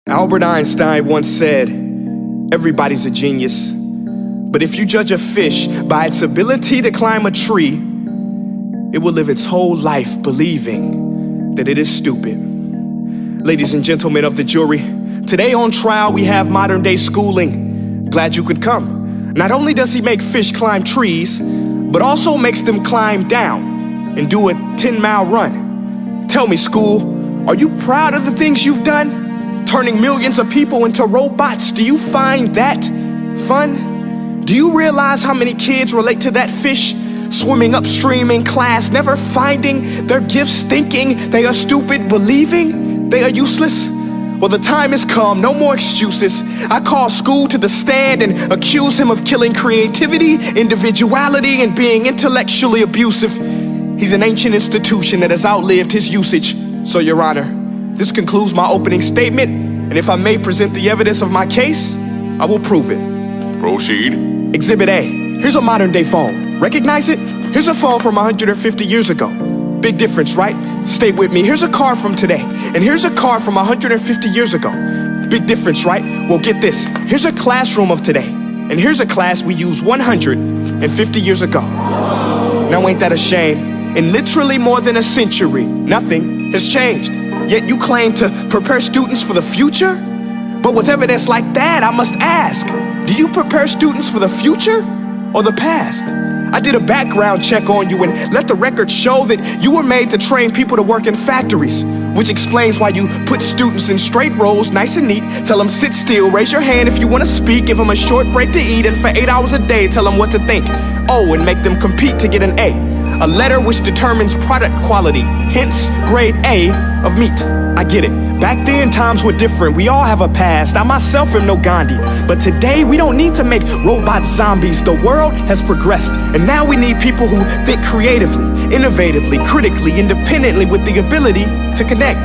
Albert Einstein once said, "Everybody's a genius, but if you judge a fish by its ability to climb a tree, it will live its whole life believing that it is stupid." Ladies and gentlemen of the jury, today on trial we have modern day schooling. Glad you could come. Not only does he make fish climb trees, but also makes them climb down and do a 10-mile run. Tell me, school, are you proud of the things you've done? Turning millions of people into robots, do you find that fun? Do you realize how many kids relate to that fish swimming upstream in class, never finding their gifts, thinking they are stupid, believing they are useless? Well, the time has come, no more excuses. I call school to the stand and accuse him of killing creativity, individuality, and being intellectually abusive. He's an ancient institution that has outlived his usage. So, Your Honor, this concludes my opening statement, and if I may present the evidence of my case, I will prove it. Proceed. Exhibit A. Here's a modern day phone. Recognize it? Here's a phone from 150 years ago. Big difference, right? Stay with me. Here's a car from today, and here's a car from 150 years ago. Big difference, right? Well, get this. Here's a classroom of today, and here's a class we used 150 years ago. Now, ain't that a shame? In literally more than a century, nothing has changed. Yet you claim to prepare students for the future? But with evidence like that, I must ask, do you prepare students for the future or the past? I did a background check on you and let the record show that you were made to train people to work in factories, which explains why you put students in straight rows, nice and neat, tell them sit still, raise your hand if you want to speak, give them a short break to eat, and for 8 hours a day, tell them what to think. Oh, and make them compete to get an A letter which determines product quality, hence grade A of meat. I get it. Back then, times were different. We all have a past. I myself am no Gandhi. But today, we don't need to make robot zombies. The world has progressed. And now we need people who think creatively, innovatively, critically, independently, with the ability to connect.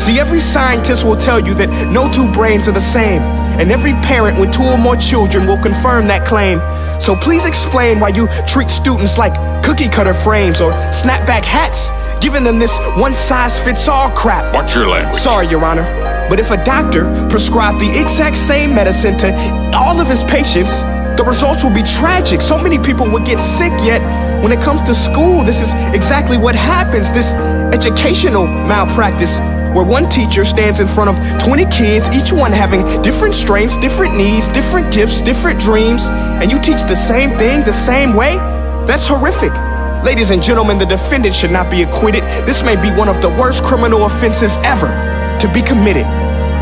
See, every scientist will tell you that no two brains are the same. And every parent with 2 or more children will confirm that claim. So please explain why you treat students like cookie cutter frames or snapback hats, giving them this one-size-fits-all crap. Watch your language. Sorry, Your Honor, but if a doctor prescribed the exact same medicine to all of his patients, the results will be tragic. So many people would get sick, yet when it comes to school, this is exactly what happens, this educational malpractice, where one teacher stands in front of 20 kids, each one having different strengths, different needs, different gifts, different dreams, and you teach the same thing the same way? That's horrific. Ladies and gentlemen, the defendant should not be acquitted. This may be one of the worst criminal offenses ever to be committed.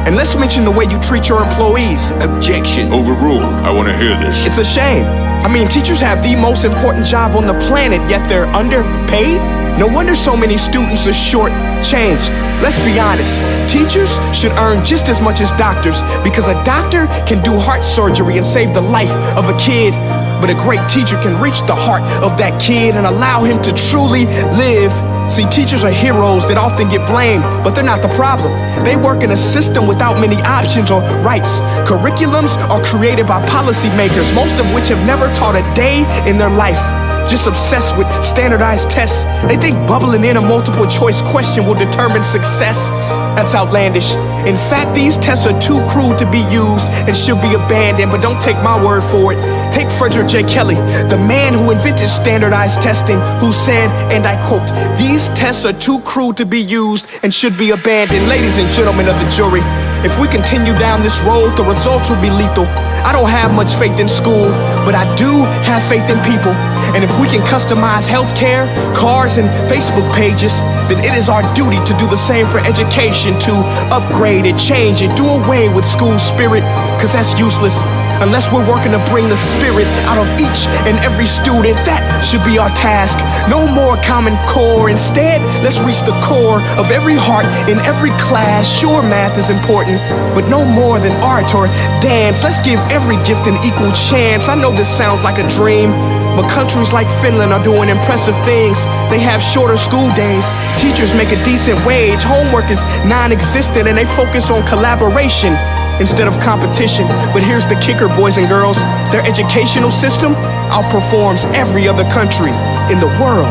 And let's mention the way you treat your employees. Objection. Overruled. I want to hear this. It's a shame. I mean, teachers have the most important job on the planet, yet they're underpaid? No wonder so many students are short-changed. Let's be honest, teachers should earn just as much as doctors, because a doctor can do heart surgery and save the life of a kid, but a great teacher can reach the heart of that kid and allow him to truly live. See, teachers are heroes that often get blamed, but they're not the problem. They work in a system without many options or rights. Curriculums are created by policymakers, most of which have never taught a day in their life. Just obsessed with standardized tests. They think bubbling in a multiple choice question will determine success. That's outlandish. In fact, these tests are too cruel to be used and should be abandoned, but don't take my word for it. Take Frederick J. Kelly, the man who invented standardized testing, who said, and I quote, "These tests are too cruel to be used and should be abandoned." Ladies and gentlemen of the jury, if we continue down this road, the results will be lethal. I don't have much faith in school, but I do have faith in people. And if we can customize healthcare, cars, and Facebook pages, then it is our duty to do the same for education, to upgrade it, change it, do away with school spirit, because that's useless. Unless we're working to bring the spirit out of each and every student, that should be our task. No more Common Core. Instead, let's reach the core of every heart in every class. Sure, math is important, but no more than art or dance. Let's give every gift an equal chance. I know this sounds like a dream, but countries like Finland are doing impressive things. They have shorter school days. Teachers make a decent wage. Homework is non-existent, and they focus on collaboration instead of competition. But here's the kicker, boys and girls. Their educational system outperforms every other country in the world.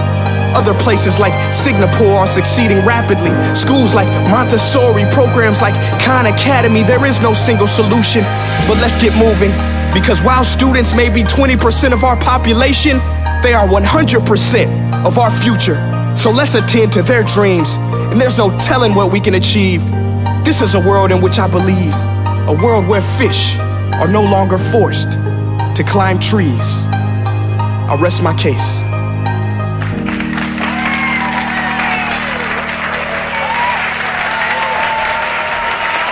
Other places like Singapore are succeeding rapidly. Schools like Montessori, programs like Khan Academy, there is no single solution. But let's get moving, because while students may be 20% of our population, they are 100% of our future. So let's attend to their dreams, and there's no telling what we can achieve. This is a world in which I believe, a world where fish are no longer forced to climb trees. I'll rest my case.